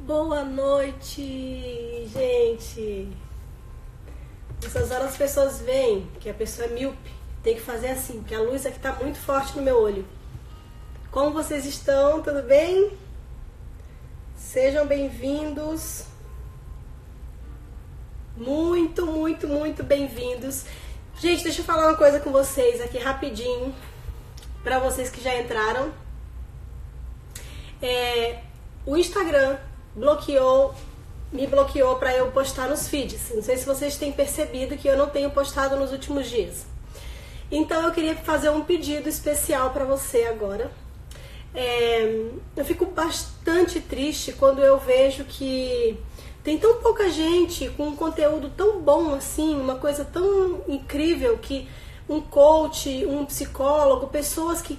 Boa noite, gente. Nessas horas as pessoas veem que a pessoa é míope. Tem que fazer assim, porque a luz aqui tá muito forte no meu olho. Como vocês estão? Tudo bem? Sejam bem-vindos. Muito, muito, muito bem-vindos. Gente, deixa eu falar uma coisa com vocês aqui rapidinho. Para vocês que já entraram. O Instagram me bloqueou para eu postar nos feeds. Não sei se vocês têm percebido que eu não tenho postado nos últimos dias. Então eu queria fazer um pedido especial para você agora. Eu fico bastante triste quando eu vejo que tem tão pouca gente com um conteúdo tão bom assim, uma coisa tão incrível, que um coach, um psicólogo, pessoas que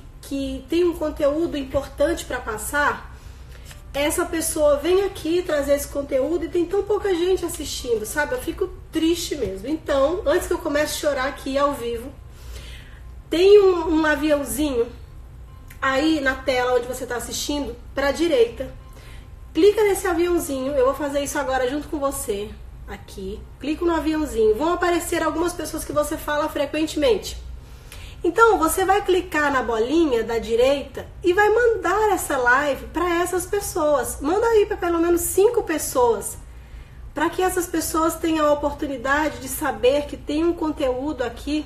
têm um conteúdo importante para passar, essa pessoa vem aqui trazer esse conteúdo e tem tão pouca gente assistindo, sabe? Eu fico triste mesmo. Então, antes que eu comece a chorar aqui ao vivo, tem um aviãozinho aí na tela onde você está assistindo, para a direita. Clica nesse aviãozinho, eu vou fazer isso agora junto com você, aqui. Clica no aviãozinho, vão aparecer algumas pessoas que você fala frequentemente. Então, você vai clicar na bolinha da direita e vai mandar essa live para essas pessoas. Manda aí para pelo menos 5 pessoas, para que essas pessoas tenham a oportunidade de saber que tem um conteúdo aqui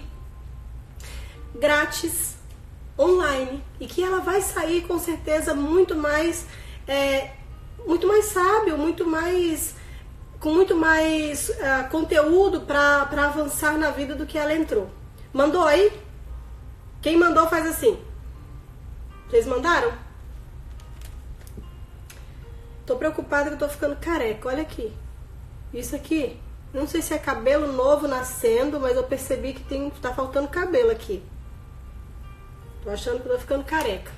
grátis, online, e que ela vai sair com certeza muito mais sábio, com muito mais conteúdo para avançar na vida do que ela entrou. Mandou aí? Quem mandou faz assim. Vocês mandaram? Tô preocupada que eu tô ficando careca. Olha aqui. Isso aqui, não sei se é cabelo novo nascendo, mas eu percebi que tá faltando cabelo aqui. Tô achando que eu tô ficando careca.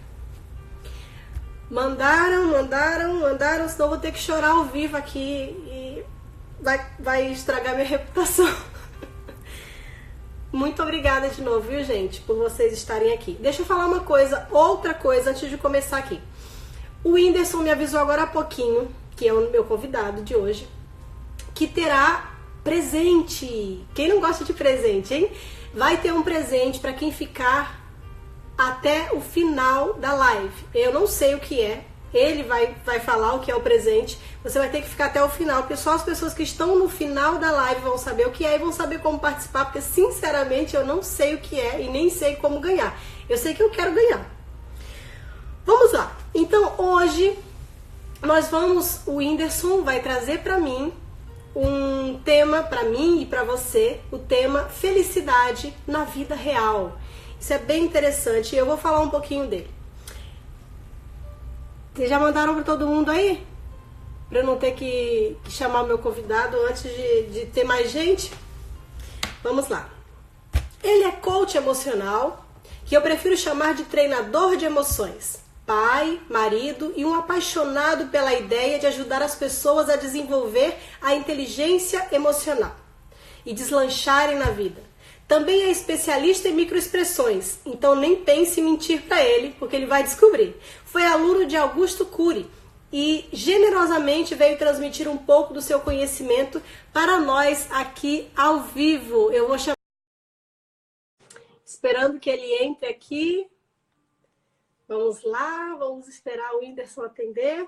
Mandaram, senão eu vou ter que chorar ao vivo aqui e vai estragar minha reputação. Muito obrigada de novo, viu, gente, por vocês estarem aqui. Deixa eu falar outra coisa antes de começar aqui. O Whindersson me avisou agora há pouquinho, que é o meu convidado de hoje, que terá presente. Quem não gosta de presente, hein? Vai ter um presente para quem ficar até o final da live. Eu não sei o que é. Ele vai falar o que é o presente. Você vai ter que ficar até o final, porque só as pessoas que estão no final da live vão saber o que é e vão saber como participar, porque sinceramente eu não sei o que é e nem sei como ganhar. Eu sei que eu quero ganhar. Vamos lá. Então hoje o Whindersson vai trazer para mim um tema, para mim e para você, o tema felicidade na vida real. Isso é bem interessante e eu vou falar um pouquinho dele. Vocês já mandaram para todo mundo aí? Para eu não ter que chamar o meu convidado antes de ter mais gente? Vamos lá. Ele é coach emocional, que eu prefiro chamar de treinador de emoções. Pai, marido e um apaixonado pela ideia de ajudar as pessoas a desenvolver a inteligência emocional e deslancharem na vida. Também é especialista em microexpressões, então nem pense em mentir para ele, porque ele vai descobrir. Foi aluno de Augusto Cury e generosamente veio transmitir um pouco do seu conhecimento para nós aqui ao vivo. Eu vou chamar... Esperando que ele entre aqui. Vamos lá, vamos esperar o Whindersson atender.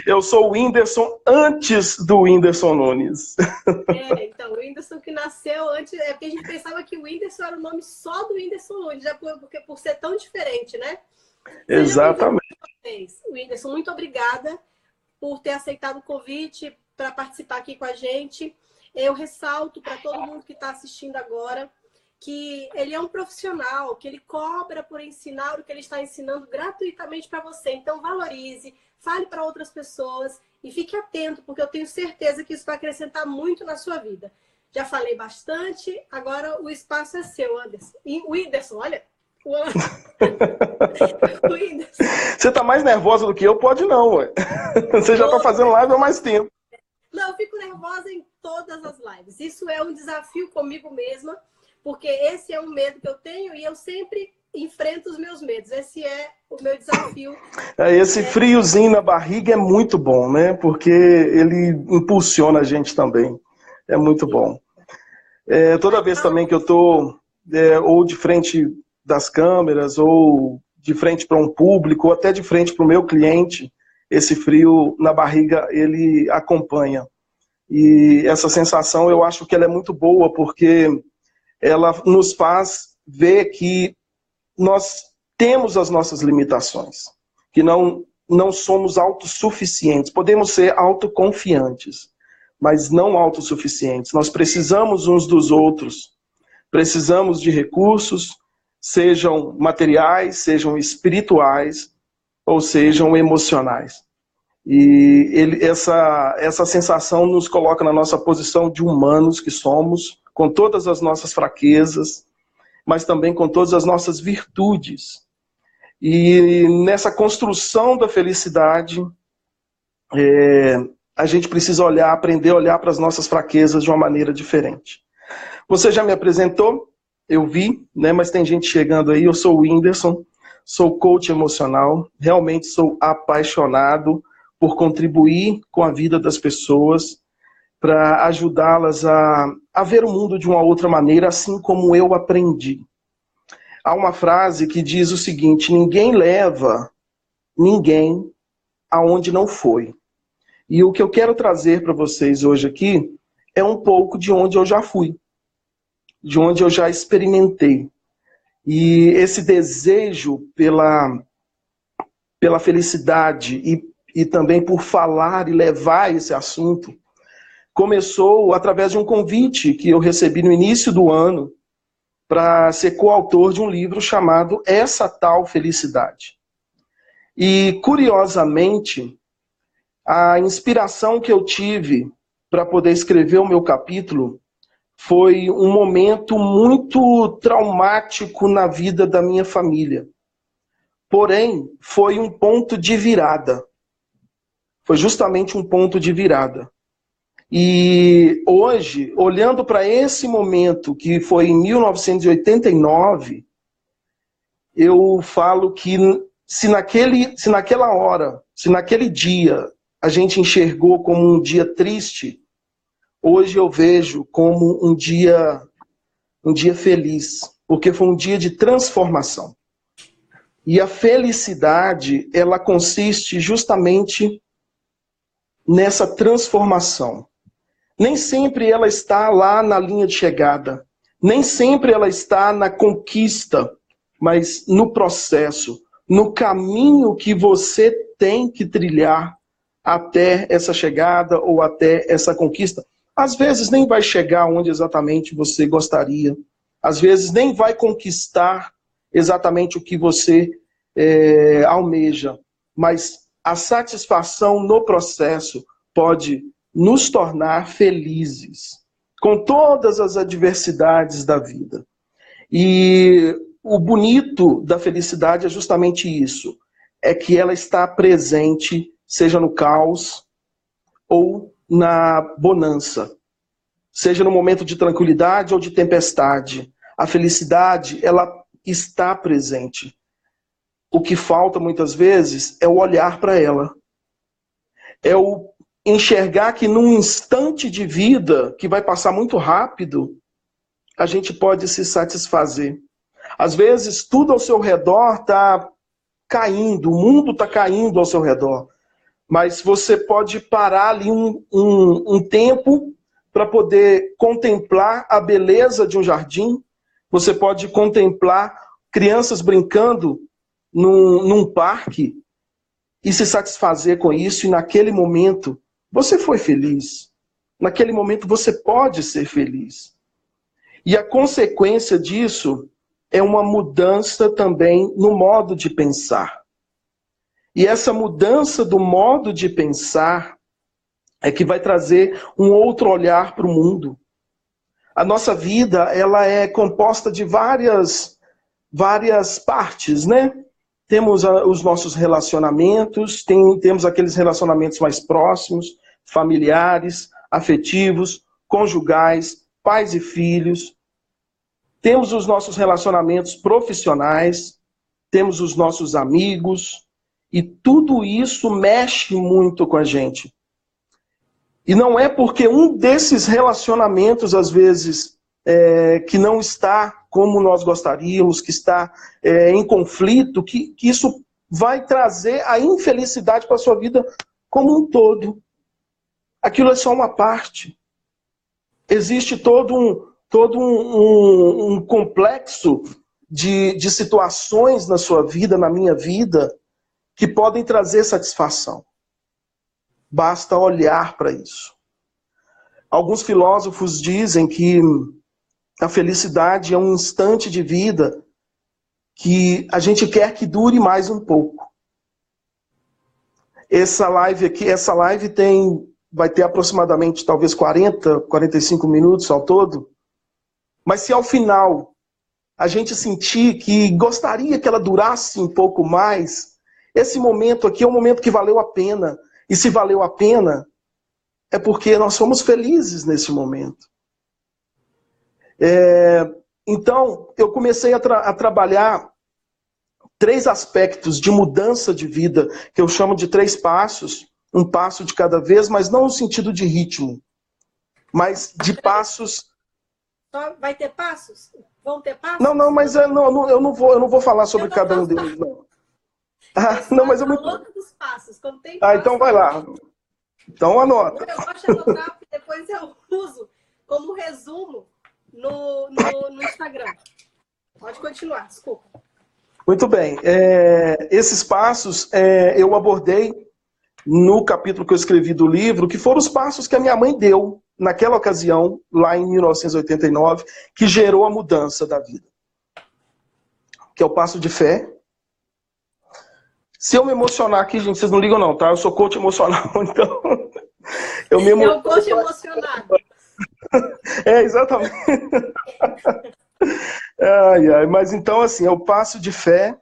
Eu sou o Whindersson antes do Whindersson Nunes. Então, o Whindersson que nasceu antes, é porque a gente pensava que o Whindersson era o nome só do Whindersson Nunes, já por ser tão diferente, né? Exatamente. Whindersson, muito obrigada por ter aceitado o convite para participar aqui com a gente. Eu ressalto para todo mundo que está assistindo agora que ele é um profissional, que ele cobra por ensinar o que ele está ensinando gratuitamente para você. Então, valorize, fale para outras pessoas e fique atento, porque eu tenho certeza que isso vai acrescentar muito na sua vida. Já falei bastante, agora o espaço é seu, Anderson. E o Whindersson, olha... O Whindersson. Você está mais nervosa do que eu? Pode não, ué. Você já está fazendo live há mais tempo. Não, eu fico nervosa em todas as lives. Isso é um desafio comigo mesma, porque esse é um medo que eu tenho e eu sempre enfrento os meus medos. Esse é o meu desafio. Esse friozinho na barriga é muito bom, né? Porque ele impulsiona a gente também. É muito bom. Toda vez também que eu estou ou de frente das câmeras, ou de frente para um público, ou até de frente para o meu cliente, esse frio na barriga, ele acompanha. E essa sensação, eu acho que ela é muito boa, porque ela nos faz ver que nós temos as nossas limitações, que não somos autossuficientes. Podemos ser autoconfiantes, mas não autossuficientes. Nós precisamos uns dos outros. Precisamos de recursos, sejam materiais, sejam espirituais, ou sejam emocionais. E essa sensação nos coloca na nossa posição de humanos que somos, com todas as nossas fraquezas, mas também com todas as nossas virtudes. E nessa construção da felicidade, a gente precisa aprender a olhar para as nossas fraquezas de uma maneira diferente. Você já me apresentou, eu vi, né, mas tem gente chegando aí. Eu sou o Whindersson, sou coach emocional, realmente sou apaixonado por contribuir com a vida das pessoas, para ajudá-las a ver o mundo de uma outra maneira, assim como eu aprendi. Há uma frase que diz o seguinte: ninguém leva ninguém aonde não foi. E o que eu quero trazer para vocês hoje aqui é um pouco de onde eu já fui, de onde eu já experimentei. E esse desejo pela felicidade e também por falar e levar esse assunto começou através de um convite que eu recebi no início do ano para ser coautor de um livro chamado Essa Tal Felicidade. E, curiosamente, a inspiração que eu tive para poder escrever o meu capítulo foi um momento muito traumático na vida da minha família. Porém, foi um ponto de virada. Foi justamente um ponto de virada. E hoje, olhando para esse momento, que foi em 1989, eu falo que se naquela hora, se naquele dia a gente enxergou como um dia triste, hoje eu vejo como um dia feliz, porque foi um dia de transformação. E a felicidade, ela consiste justamente nessa transformação. Nem sempre ela está lá na linha de chegada, nem sempre ela está na conquista, mas no processo, no caminho que você tem que trilhar até essa chegada ou até essa conquista. Às vezes nem vai chegar onde exatamente você gostaria, às vezes nem vai conquistar exatamente o que você almeja, mas a satisfação no processo pode nos tornar felizes, com todas as adversidades da vida. E o bonito da felicidade é justamente isso, é que ela está presente, seja no caos ou na bonança, seja no momento de tranquilidade ou de tempestade. A felicidade, ela está presente. O que falta muitas vezes é o olhar para ela, é o enxergar que num instante de vida, que vai passar muito rápido, a gente pode se satisfazer. Às vezes, tudo ao seu redor está caindo, o mundo está caindo ao seu redor. Mas você pode parar ali um tempo para poder contemplar a beleza de um jardim. Você pode contemplar crianças brincando num parque e se satisfazer com isso. E naquele momento, você foi feliz. Naquele momento você pode ser feliz. E a consequência disso é uma mudança também no modo de pensar. E essa mudança do modo de pensar é que vai trazer um outro olhar para o mundo. A nossa vida, ela é composta de várias partes, né? Temos os nossos relacionamentos, temos aqueles relacionamentos mais próximos, familiares, afetivos, conjugais, pais e filhos. temos os nossos relacionamentos profissionais, temos os nossos amigos, e tudo isso mexe muito com a gente. E não é porque um desses relacionamentos, às vezes, que não está como nós gostaríamos, que está em conflito, que isso vai trazer a infelicidade para a sua vida como um todo. Aquilo é só uma parte. Existe todo um complexo de situações na sua vida, na minha vida, que podem trazer satisfação. Basta olhar para isso. Alguns filósofos dizem que a felicidade é um instante de vida que a gente quer que dure mais um pouco. Essa live aqui, vai ter aproximadamente talvez 40, 45 minutos ao todo. Mas se ao final a gente sentir que gostaria que ela durasse um pouco mais, esse momento aqui é um momento que valeu a pena. E se valeu a pena, é porque nós somos felizes nesse momento. Então, eu comecei a trabalhar 3 aspectos de mudança de vida, que eu chamo de 3 passos, um passo de cada vez, mas não no sentido de ritmo, mas de passos. Vai ter passos? Vão ter passos? Não, mas eu não vou falar sobre cada um deles, não. Não, mas eu me... dos passos. Como tem passos, então vai lá. Então anota. Eu gosto de anotar, porque depois eu uso como resumo no Instagram. Pode continuar, desculpa. Muito bem. Esses passos eu abordei no capítulo que eu escrevi do livro, que foram os passos que a minha mãe deu naquela ocasião, lá em 1989, que gerou a mudança da vida. Que é o passo de fé. Se eu me emocionar aqui, gente, vocês não ligam não, tá? Eu sou coach emocional, então... eu me emociono. É um coach emocionado. Exatamente. Mas então, assim, é o passo de fé,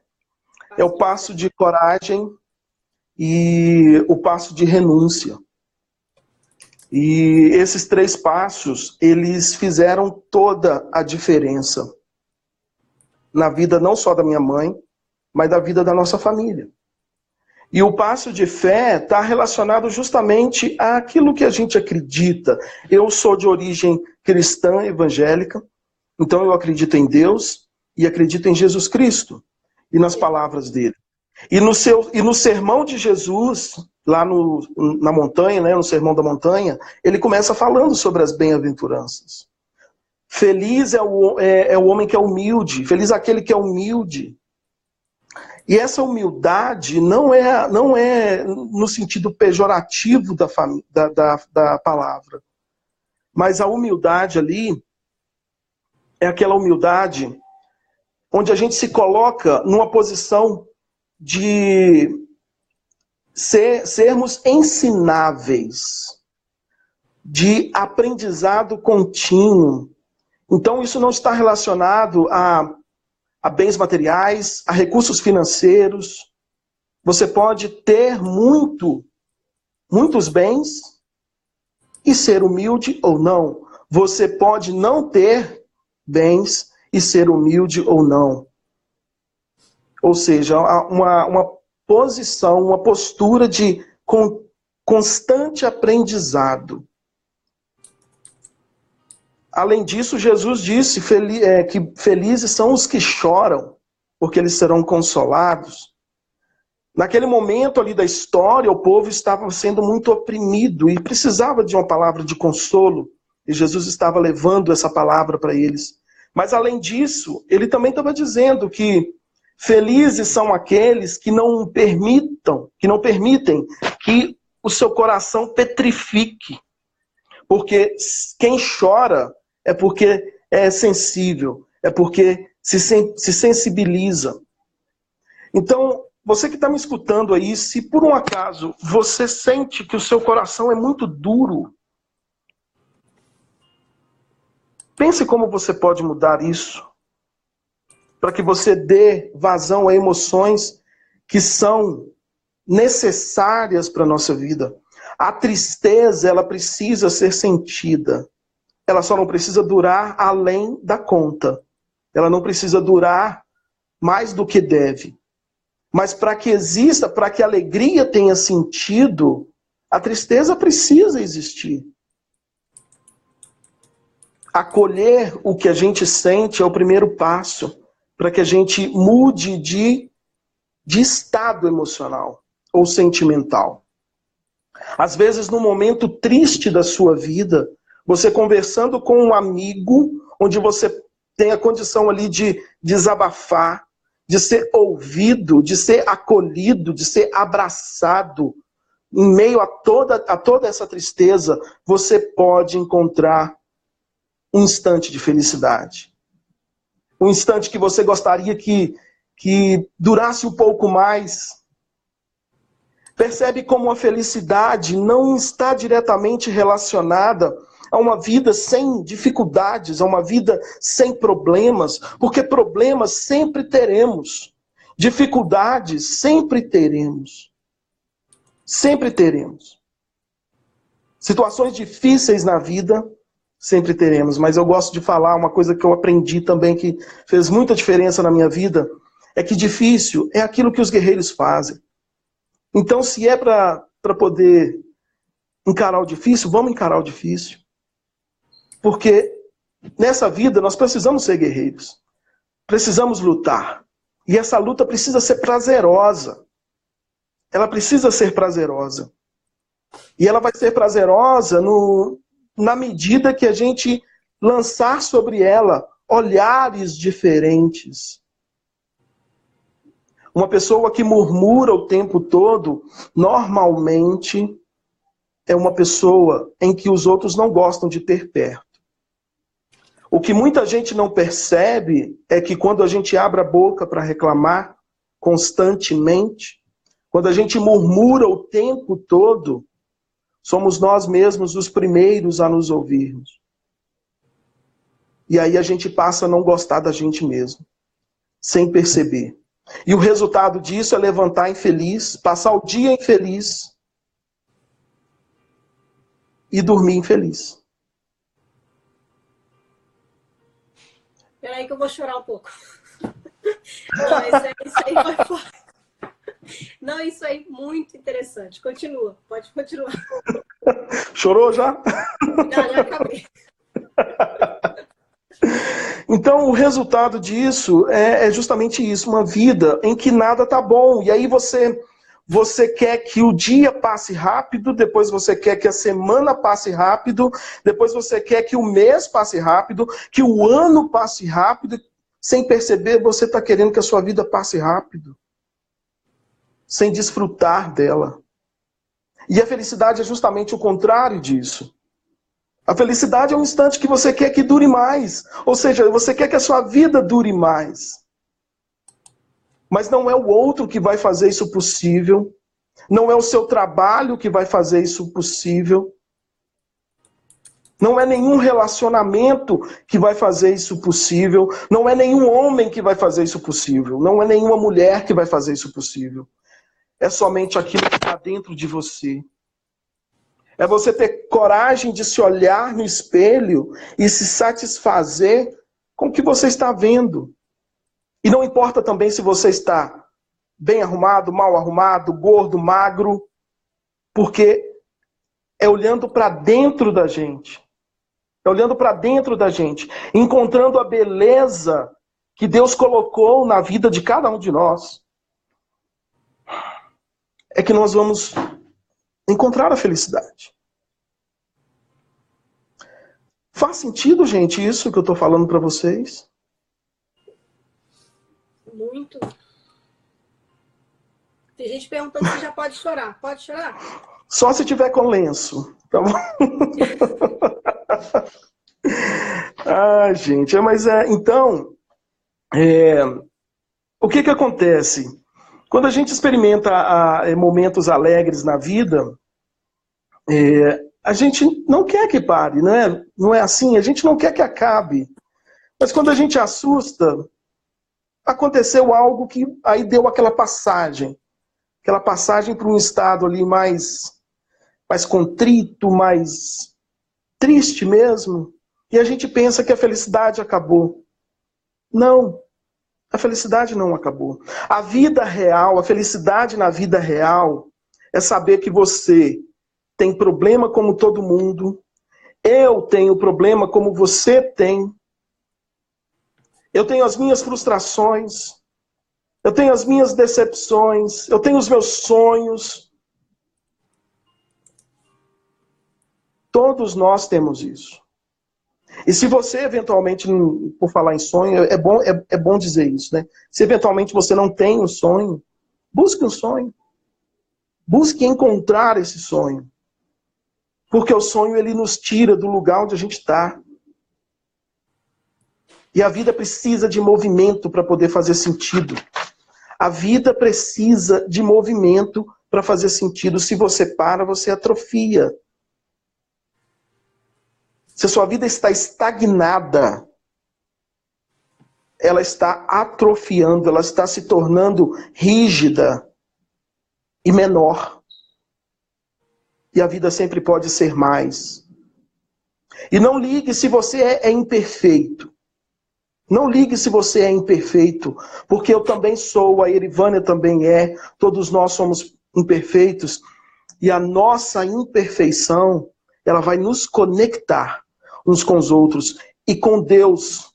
é o passo de coragem e o passo de renúncia. E esses 3 passos, eles fizeram toda a diferença na vida não só da minha mãe, mas da vida da nossa família. E o passo de fé está relacionado justamente àquilo que a gente acredita. Eu sou de origem cristã evangélica, então eu acredito em Deus e acredito em Jesus Cristo e nas palavras dele. E no sermão de Jesus, lá na montanha, né, no Sermão da Montanha, ele começa falando sobre as bem-aventuranças. Feliz é o homem que é humilde, feliz aquele que é humilde. E essa humildade não é no sentido pejorativo da palavra. Mas a humildade ali é aquela humildade onde a gente se coloca numa posição de sermos ensináveis, de aprendizado contínuo. Então isso não está relacionado a bens materiais, a recursos financeiros. Você pode ter muitos bens e ser humilde ou não. Você pode não ter bens e ser humilde ou não. Ou seja, uma posição, uma postura de constante aprendizado. Além disso, Jesus disse que felizes são os que choram, porque eles serão consolados. Naquele momento ali da história, o povo estava sendo muito oprimido e precisava de uma palavra de consolo. E Jesus estava levando essa palavra para eles. Mas além disso, ele também estava dizendo que felizes são aqueles que não permitem que o seu coração petrifique. Porque quem chora é porque é sensível, é porque se sensibiliza. Então, você que está me escutando aí, se por um acaso você sente que o seu coração é muito duro, pense como você pode mudar isso, para que você dê vazão a emoções que são necessárias para a nossa vida. A tristeza, ela precisa ser sentida. Ela só não precisa durar além da conta. ela não precisa durar mais do que deve. Mas para que exista, para que a alegria tenha sentido, a tristeza precisa existir. Acolher o que a gente sente é o primeiro passo para que a gente mude de estado emocional ou sentimental. Às vezes, no momento triste da sua vida, você conversando com um amigo, onde você tem a condição ali de desabafar, de ser ouvido, de ser acolhido, de ser abraçado, em meio a toda essa tristeza, você pode encontrar um instante de felicidade. Um instante que você gostaria que durasse um pouco mais. Percebe como a felicidade não está diretamente relacionada a uma vida sem dificuldades, a uma vida sem problemas, porque problemas sempre teremos. Dificuldades sempre teremos. Sempre teremos. Situações difíceis na vida sempre teremos, mas eu gosto de falar uma coisa que eu aprendi também, que fez muita diferença na minha vida, é que difícil é aquilo que os guerreiros fazem. Então, se é para poder encarar o difícil, vamos encarar o difícil. Porque nessa vida nós precisamos ser guerreiros. Precisamos lutar. E essa luta precisa ser prazerosa. Ela precisa ser prazerosa. E ela vai ser prazerosa na medida que a gente lançar sobre ela olhares diferentes. Uma pessoa que murmura o tempo todo, normalmente é uma pessoa em que os outros não gostam de ter perto. O que muita gente não percebe é que quando a gente abre a boca para reclamar constantemente, quando a gente murmura o tempo todo, somos nós mesmos os primeiros a nos ouvirmos. E aí a gente passa a não gostar da gente mesmo, sem perceber. E o resultado disso é levantar infeliz, passar o dia infeliz e dormir infeliz. Peraí que eu vou chorar um pouco. Não, isso aí foi fora. Não, isso aí é muito interessante. Continua, pode continuar. Chorou já? Já acabei. Então, o resultado disso é justamente isso, uma vida em que nada tá bom. E aí você quer que o dia passe rápido, depois você quer que a semana passe rápido, depois você quer que o mês passe rápido, que o ano passe rápido. Sem perceber, você está querendo que a sua vida passe rápido, sem desfrutar dela. E a felicidade é justamente o contrário disso. A felicidade é um instante que você quer que dure mais. Ou seja, você quer que a sua vida dure mais. Mas não é o outro que vai fazer isso possível. Não é o seu trabalho que vai fazer isso possível. Não é nenhum relacionamento que vai fazer isso possível. Não é nenhum homem que vai fazer isso possível. Não é nenhuma mulher que vai fazer isso possível. É somente aquilo que está dentro de você. É você ter coragem de se olhar no espelho e se satisfazer com o que você está vendo. E não importa também se você está bem arrumado, mal arrumado, gordo, magro, porque é olhando para dentro da gente. É olhando para dentro da gente, encontrando a beleza que Deus colocou na vida de cada um de nós. É que nós vamos encontrar a felicidade. Faz sentido, gente, isso que eu estou falando para vocês? Muito. Tem gente perguntando se já pode chorar. Pode chorar? Só se tiver com lenço, tá bom? Ah, gente, então, o que acontece? Quando a gente experimenta momentos alegres na vida, a gente não quer que pare, não é assim? A gente não quer que acabe. Mas quando a gente assusta, aconteceu algo que aí deu aquela passagem para um estado ali mais contrito, mais triste mesmo, e a gente pensa que a felicidade acabou. Não, a felicidade não acabou. A vida real, a felicidade na vida real é saber que você tem problema como todo mundo, eu tenho problema como você tem, eu tenho as minhas frustrações, eu tenho as minhas decepções, eu tenho os meus sonhos. Todos nós temos isso. E se você eventualmente, por falar em sonho, é bom dizer isso, né? Se eventualmente você não tem um sonho, busque um sonho. Busque encontrar esse sonho. Porque o sonho, ele nos tira do lugar onde a gente está. E a vida precisa de movimento para poder fazer sentido. A vida precisa de movimento para fazer sentido. Se você para, você atrofia. Se a sua vida está estagnada, ela está atrofiando, ela está se tornando rígida e menor. E a vida sempre pode ser mais. E não ligue se você é imperfeito. Não ligue se você é imperfeito, porque eu também sou, a Erivânia também é, todos nós somos imperfeitos. E a nossa imperfeição, ela vai nos conectar uns com os outros e com Deus.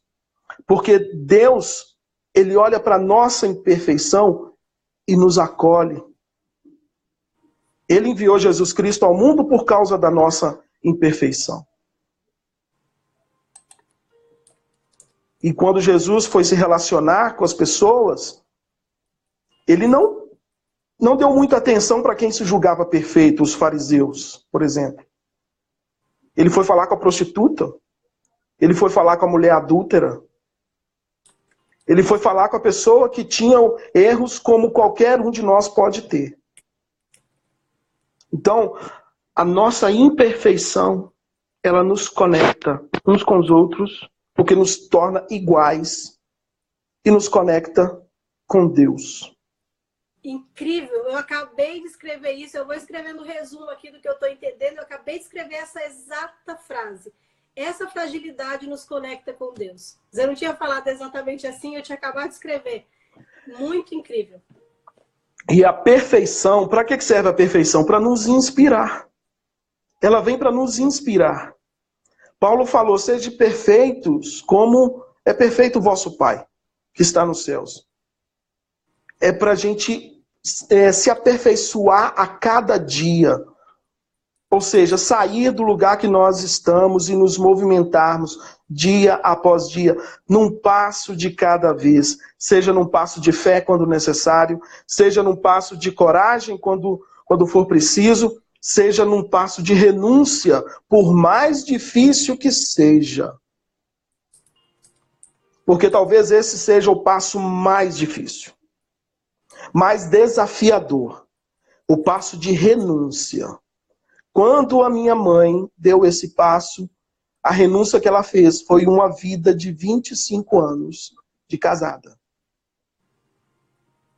Porque Deus, ele olha para a nossa imperfeição e nos acolhe. Ele enviou Jesus Cristo ao mundo por causa da nossa imperfeição. E quando Jesus foi se relacionar com as pessoas, ele não deu muita atenção para quem se julgava perfeito, os fariseus, por exemplo. Ele foi falar com a prostituta, ele foi falar com a mulher adúltera, ele foi falar com a pessoa que tinha erros como qualquer um de nós pode ter. Então, a nossa imperfeição, ela nos conecta uns com os outros, porque nos torna iguais e nos conecta com Deus. Incrível, eu acabei de escrever isso, eu vou escrevendo um resumo aqui do que eu estou entendendo, eu acabei de escrever essa exata frase. Essa fragilidade nos conecta com Deus. Eu não tinha falado exatamente assim, eu tinha acabado de escrever. Muito incrível. E a perfeição, para que serve a perfeição? Para nos inspirar. Ela vem para nos inspirar. Paulo falou, sede perfeitos, como é perfeito o vosso Pai, que está nos céus. É para a gente se aperfeiçoar a cada dia. Ou seja, sair do lugar que nós estamos e nos movimentarmos dia após dia, num passo de cada vez. Seja num passo de fé quando necessário, seja num passo de coragem quando for preciso, seja num passo de renúncia, por mais difícil que seja. Porque talvez esse seja o passo mais difícil, mais desafiador. O passo de renúncia. Quando a minha mãe deu esse passo, a renúncia que ela fez foi uma vida de 25 anos de casada.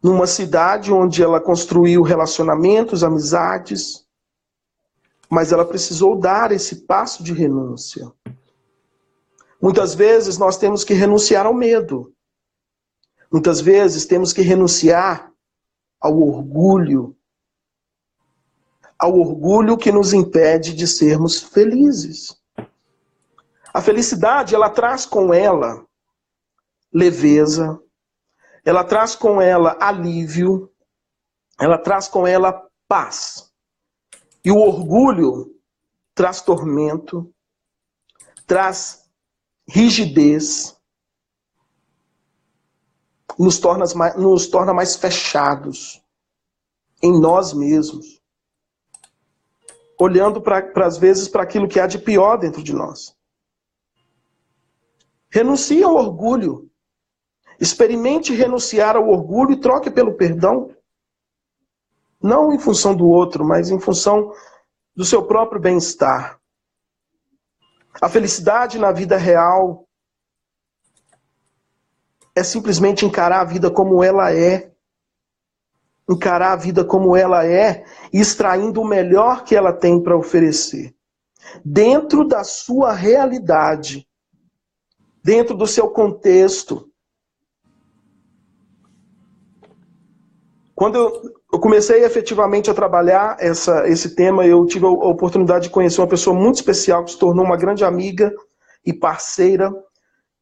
Numa cidade onde ela construiu relacionamentos, amizades, mas ela precisou dar esse passo de renúncia. Muitas vezes nós temos que renunciar ao medo. Muitas vezes temos que renunciar ao orgulho. Ao orgulho que nos impede de sermos felizes. A felicidade, ela traz com ela leveza, ela traz com ela alívio, ela traz com ela paz. E o orgulho traz tormento, traz rigidez, nos torna mais fechados em nós mesmos, olhando às vezes para aquilo que há de pior dentro de nós. Renuncie ao orgulho. Experimente renunciar ao orgulho e troque pelo perdão. Não em função do outro, mas em função do seu próprio bem-estar. A felicidade na vida real é simplesmente encarar a vida como ela é. Encarar a vida como ela é, extraindo o melhor que ela tem para oferecer. Dentro da sua realidade. Dentro do seu contexto. Quando eu comecei efetivamente a trabalhar esse tema, eu tive a oportunidade de conhecer uma pessoa muito especial que se tornou uma grande amiga e parceira,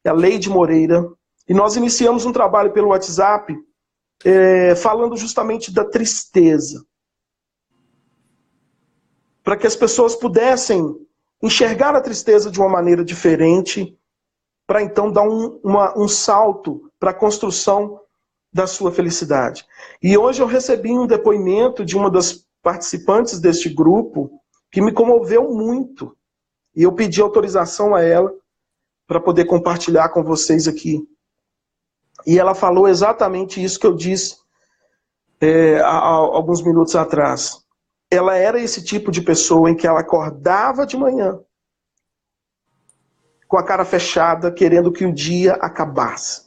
é a Leide Moreira. E nós iniciamos um trabalho pelo WhatsApp falando justamente da tristeza. Para que as pessoas pudessem enxergar a tristeza de uma maneira diferente, para então dar um salto para a construção da sua felicidade. E hoje eu recebi um depoimento de uma das participantes deste grupo que me comoveu muito. E eu pedi autorização a ela para poder compartilhar com vocês aqui. E ela falou exatamente isso que eu disse há alguns minutos atrás. Ela era esse tipo de pessoa em que ela acordava de manhã com a cara fechada, querendo que o dia acabasse.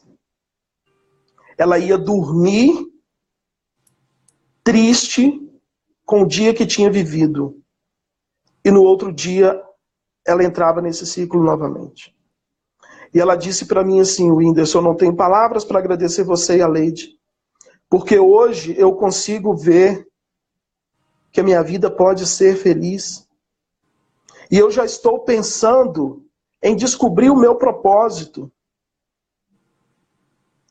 Ela ia dormir triste com o dia que tinha vivido. E no outro dia, ela entrava nesse ciclo novamente. E ela disse para mim assim: Whindersson, eu não tenho palavras para agradecer você e a Leide, porque hoje eu consigo ver que a minha vida pode ser feliz. E eu já estou pensando em descobrir o meu propósito.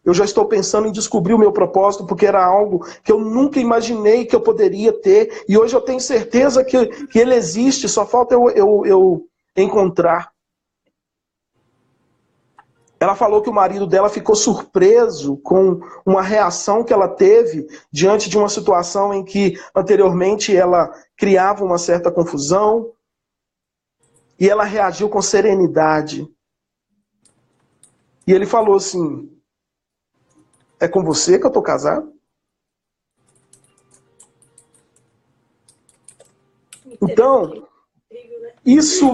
Eu já estou pensando em descobrir o meu propósito, porque era algo que eu nunca imaginei que eu poderia ter. E hoje eu tenho certeza que ele existe, só falta eu encontrar. Ela falou que o marido dela ficou surpreso com uma reação que ela teve diante de uma situação em que anteriormente ela criava uma certa confusão. E ela reagiu com serenidade. E ele falou assim: é com você que eu estou casado? Então, isso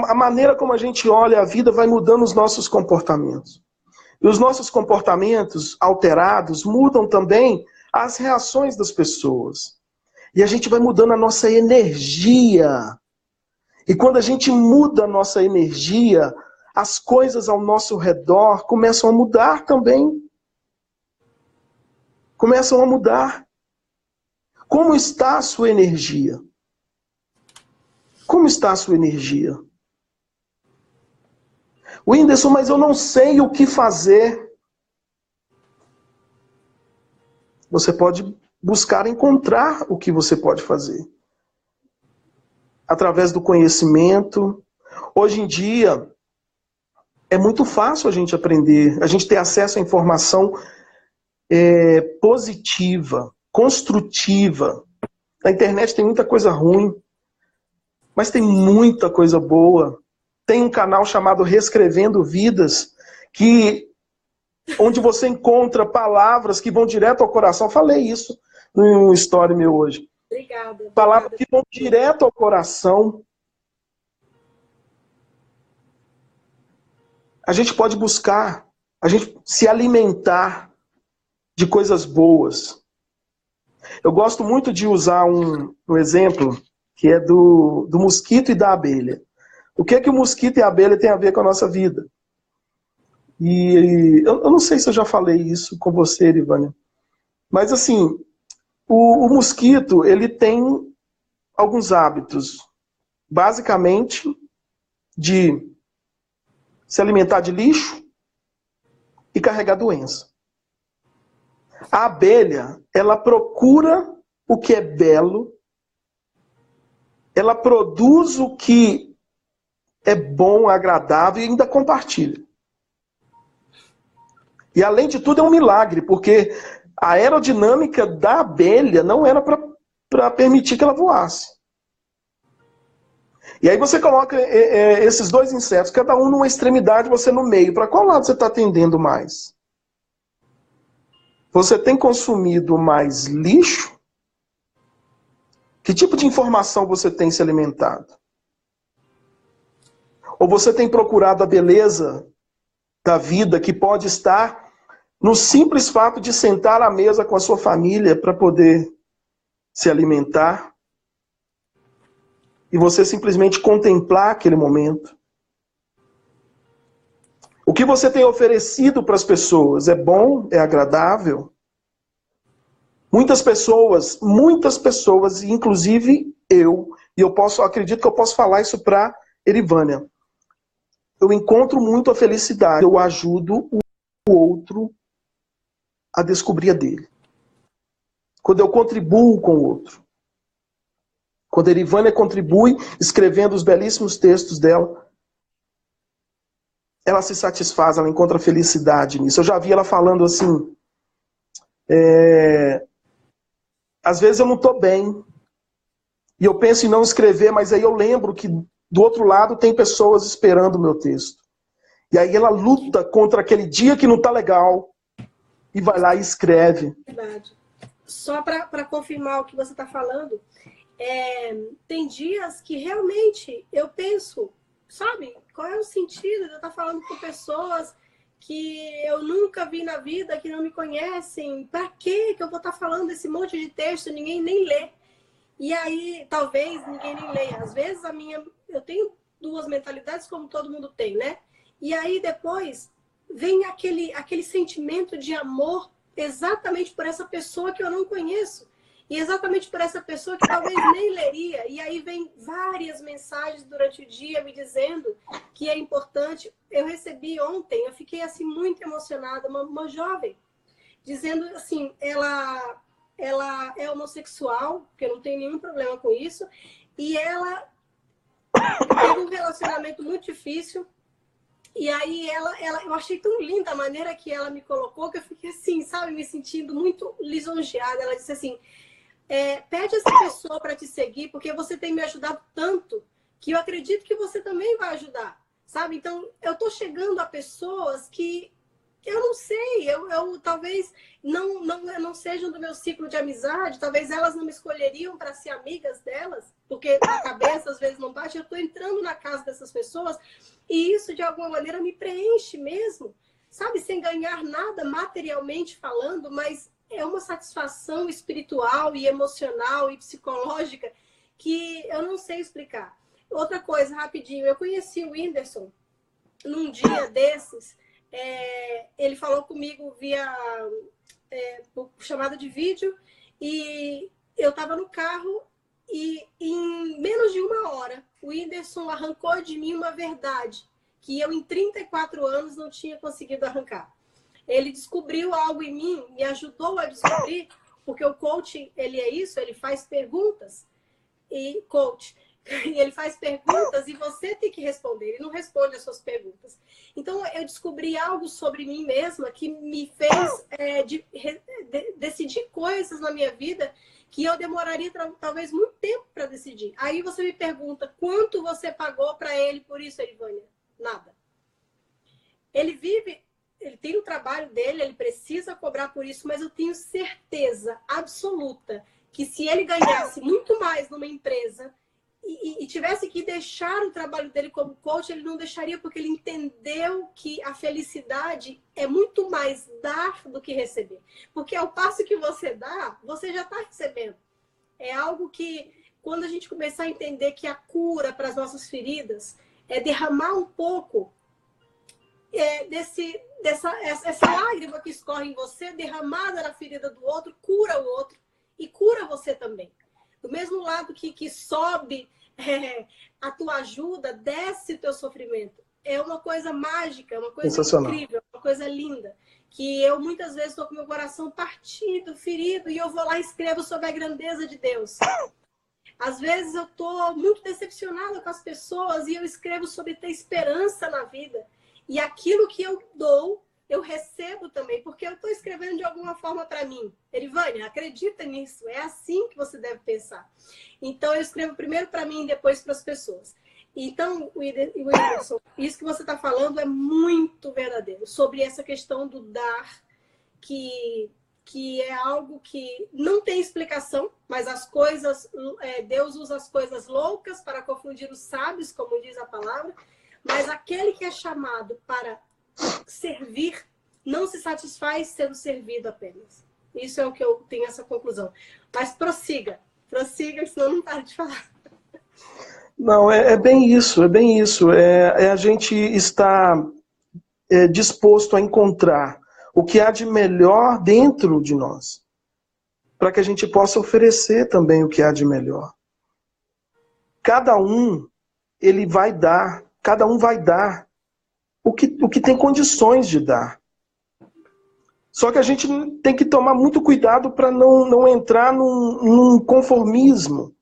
a maneira como a gente olha a vida vai mudando os nossos comportamentos. E os nossos comportamentos alterados mudam também as reações das pessoas. E a gente vai mudando a nossa energia. E quando a gente muda a nossa energia, as coisas ao nosso redor começam a mudar também. Começam a mudar. Como está a sua energia? Como está a sua energia? Whindersson, mas eu não sei o que fazer. Você pode buscar encontrar o que você pode fazer. Através do conhecimento. Hoje em dia, é muito fácil a gente aprender, a gente ter acesso à informação positiva, construtiva. Na internet tem muita coisa ruim, mas tem muita coisa boa. Tem um canal chamado Reescrevendo Vidas, onde você encontra palavras que vão direto ao coração. Falei isso no story meu hoje. Obrigada. Palavras que vão direto ao coração. A gente pode buscar, a gente se alimentar de coisas boas. Eu gosto muito de usar um exemplo que é do mosquito e da abelha. O que é que o mosquito e a abelha têm a ver com a nossa vida? E eu não sei se eu já falei isso com você, Irivânia, mas assim, o mosquito, ele tem alguns hábitos, basicamente de se alimentar de lixo e carregar doença. A abelha, ela procura o que é belo, ela produz o que é bom, agradável e ainda compartilha. E além de tudo é um milagre, porque a aerodinâmica da abelha não era para permitir que ela voasse. E aí você coloca esses dois insetos, cada um numa extremidade, você no meio. Para qual lado você está atendendo mais? Você tem consumido mais lixo? Que tipo de informação você tem se alimentado? Ou você tem procurado a beleza da vida que pode estar no simples fato de sentar à mesa com a sua família para poder se alimentar? E você simplesmente contemplar aquele momento. O que você tem oferecido para as pessoas é bom? É agradável? muitas pessoas, inclusive e acredito que eu posso falar isso para Erivânia. Eu encontro muito a felicidade, eu ajudo o outro a descobrir a dele. Quando eu contribuo com o outro. Quando a Erivânia contribui, escrevendo os belíssimos textos dela, ela se satisfaz, ela encontra felicidade nisso. Eu já vi ela falando assim, às vezes eu não estou bem, e eu penso em não escrever, mas aí eu lembro que do outro lado tem pessoas esperando o meu texto. E aí ela luta contra aquele dia que não está legal, e vai lá e escreve. Verdade. Só para confirmar o que você está falando, tem dias que realmente eu penso, sabe, qual é o sentido de eu estar falando com pessoas que eu nunca vi na vida, que não me conhecem? Para que eu vou estar falando esse monte de texto, ninguém nem lê? E aí, talvez ninguém nem leia. Às vezes eu tenho duas mentalidades, como todo mundo tem, né? E aí depois vem aquele sentimento de amor exatamente por essa pessoa que eu não conheço. E exatamente por essa pessoa que talvez nem leria. E aí vem várias mensagens durante o dia me dizendo que é importante. Eu recebi ontem, eu fiquei assim muito emocionada, uma jovem, dizendo assim, ela é homossexual, porque eu não tenho nenhum problema com isso, e ela teve um relacionamento muito difícil. E aí eu achei tão linda a maneira que ela me colocou, que eu fiquei assim, sabe, me sentindo muito lisonjeada. Ela disse assim, pede essa pessoa para te seguir, porque você tem me ajudado tanto, que eu acredito que você também vai ajudar, sabe? Então, eu tô chegando a pessoas que eu não sei, eu talvez não sejam do meu ciclo de amizade, talvez elas não me escolheriam para ser amigas delas, porque a cabeça às vezes não bate. Eu estou entrando na casa dessas pessoas e isso de alguma maneira me preenche mesmo, sabe, sem ganhar nada materialmente falando, mas é uma satisfação espiritual e emocional e psicológica que eu não sei explicar. Outra coisa, rapidinho, eu conheci o Whindersson num dia desses. Ele falou comigo via chamada de vídeo e eu estava no carro e em menos de uma hora o Whindersson arrancou de mim uma verdade que eu em 34 anos não tinha conseguido arrancar. Ele descobriu algo em mim, me ajudou a descobrir, porque o coach, ele é isso, ele faz perguntas e ele faz perguntas e você tem que responder. Ele não responde as suas perguntas. Então, eu descobri algo sobre mim mesma que me fez decidir coisas na minha vida que eu demoraria talvez muito tempo para decidir. Aí você me pergunta, quanto você pagou para ele por isso, Erivânia? Nada. Ele tem o trabalho dele, ele precisa cobrar por isso, mas eu tenho certeza absoluta que se ele ganhasse muito mais numa empresa e tivesse que deixar o trabalho dele como coach, ele não deixaria, porque ele entendeu que a felicidade é muito mais dar do que receber. Porque ao passo que você dá, você já está recebendo. É algo que, quando a gente começar a entender que a cura para as nossas feridas é derramar um pouco essa lágrima que escorre em você, derramada na ferida do outro, cura o outro e cura você também. Do mesmo lado que sobe a tua ajuda, desce o teu sofrimento. É uma coisa mágica, uma coisa incrível, uma coisa linda. Que eu muitas vezes estou com meu coração partido, ferido, e eu vou lá e escrevo sobre a grandeza de Deus. Às vezes eu estou muito decepcionada com as pessoas e eu escrevo sobre ter esperança na vida. E aquilo que eu dou, eu recebo também, porque eu estou escrevendo de alguma forma para mim. Erivânia, acredita nisso, é assim que você deve pensar. Então, eu escrevo primeiro para mim e depois para as pessoas. Então, Whindersson, isso que você está falando é muito verdadeiro, sobre essa questão do dar, que é algo que não tem explicação, mas as coisas, Deus usa as coisas loucas para confundir os sábios, como diz a palavra, mas aquele que é chamado para servir não se satisfaz sendo servido apenas. Isso é o que eu tenho, essa conclusão. Mas prossiga, senão não para de falar. Não, é bem isso, é bem isso. É a gente estar disposto a encontrar o que há de melhor dentro de nós. para que a gente possa oferecer também o que há de melhor. Cada um, cada um vai dar o que tem condições de dar. Só que a gente tem que tomar muito cuidado para não entrar num conformismo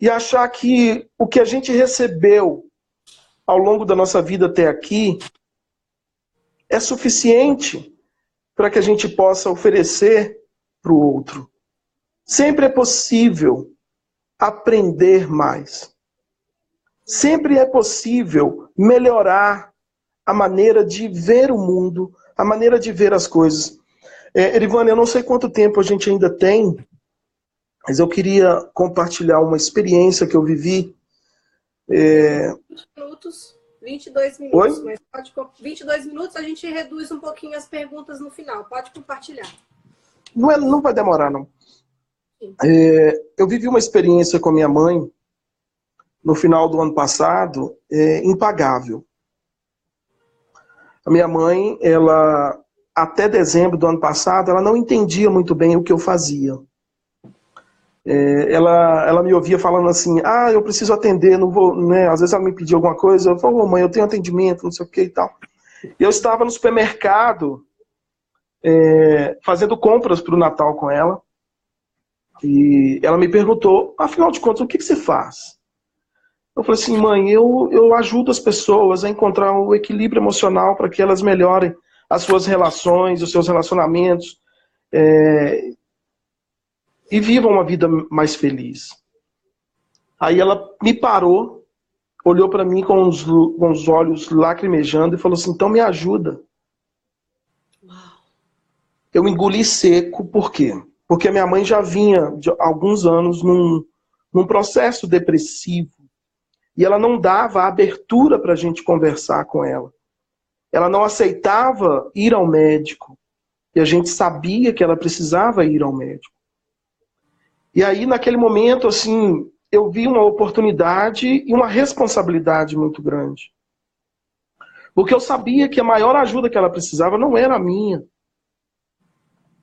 e achar que o que a gente recebeu ao longo da nossa vida até aqui é suficiente para que a gente possa oferecer para o outro. Sempre é possível aprender mais. Sempre é possível melhorar a maneira de ver o mundo, a maneira de ver as coisas. Erivane, eu não sei quanto tempo a gente ainda tem, mas eu queria compartilhar uma experiência que eu vivi. 20 minutos, 22 minutos. Oi? Mas 22 minutos, a gente reduz um pouquinho as perguntas no final. Pode compartilhar. Não vai demorar, não. Eu vivi uma experiência com a minha mãe no final do ano passado, impagável. A minha mãe, até dezembro do ano passado, ela não entendia muito bem o que eu fazia. Ela me ouvia falando assim, eu preciso atender, não vou, né? Às vezes ela me pedia alguma coisa, eu falo, mãe, eu tenho atendimento, não sei o que e tal. Eu estava no supermercado, fazendo compras para o Natal com ela, e ela me perguntou, afinal de contas, o que você faz? Eu falei assim, mãe, eu ajudo as pessoas a encontrar o equilíbrio emocional para que elas melhorem as suas relações, os seus relacionamentos, e vivam uma vida mais feliz. Aí ela me parou, olhou para mim com os olhos lacrimejando e falou assim, então me ajuda. Eu engoli seco, por quê? Porque a minha mãe já vinha de alguns anos num processo depressivo. E ela não dava abertura para a gente conversar com ela. Ela não aceitava ir ao médico. E a gente sabia que ela precisava ir ao médico. E aí, naquele momento, assim, eu vi uma oportunidade e uma responsabilidade muito grande. Porque eu sabia que a maior ajuda que ela precisava não era a minha.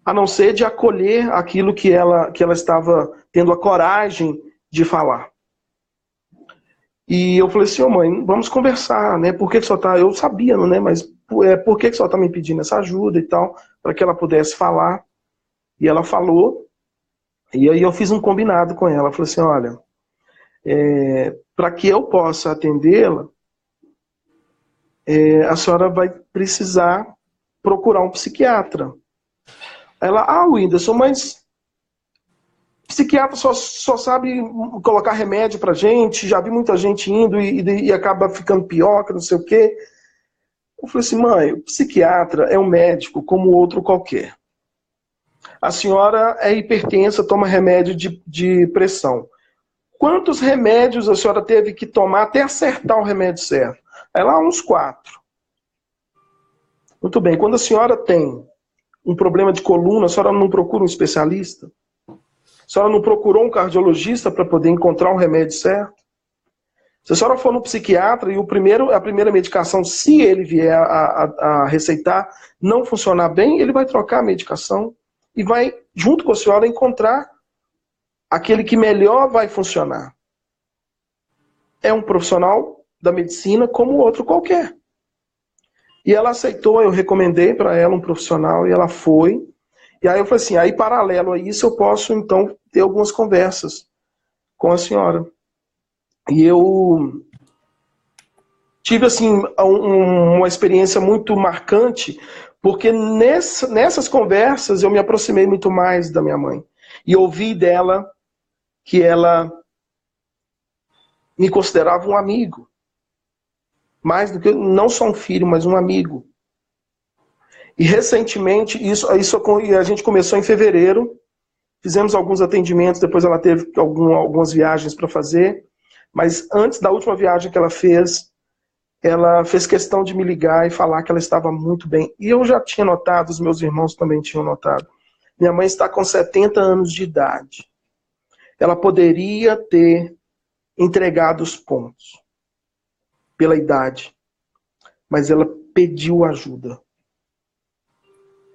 A não ser de acolher aquilo que ela estava tendo a coragem de falar. E eu falei assim, mãe, vamos conversar, né? Por que só tá... Eu sabia, né? Mas por que só tá me pedindo essa ajuda e tal? Para que ela pudesse falar. E ela falou. E aí eu fiz um combinado com ela. Eu falei assim, olha, para que eu possa atendê-la, a senhora vai precisar procurar um psiquiatra. Ela, Whindersson, mas psiquiatra só sabe colocar remédio pra gente, já vi muita gente indo e acaba ficando pior, que não sei o quê. Eu falei assim, mãe, o psiquiatra é um médico como outro qualquer. A senhora é hipertensa, toma remédio de pressão. Quantos remédios a senhora teve que tomar até acertar o remédio certo? Ela, uns 4. Muito bem, quando a senhora tem um problema de coluna, a senhora não procura um especialista? A senhora não procurou um cardiologista para poder encontrar um remédio certo? Se a senhora for no psiquiatra e a primeira medicação, se ele vier a receitar, não funcionar bem, ele vai trocar a medicação e vai, junto com a senhora, encontrar aquele que melhor vai funcionar. É um profissional da medicina como outro qualquer. E ela aceitou, eu recomendei para ela um profissional e ela foi. E aí eu falei assim, aí paralelo a isso eu posso então ter algumas conversas com a senhora. E eu tive assim uma experiência muito marcante, porque nessas conversas eu me aproximei muito mais da minha mãe. E ouvi dela que ela me considerava um amigo. Mais do que não só um filho, mas um amigo. E recentemente, a gente começou em fevereiro, fizemos alguns atendimentos, depois ela teve algumas viagens para fazer, mas antes da última viagem que ela fez questão de me ligar e falar que ela estava muito bem. E eu já tinha notado, os meus irmãos também tinham notado. Minha mãe está com 70 anos de idade. Ela poderia ter entregado os pontos pela idade, mas ela pediu ajuda.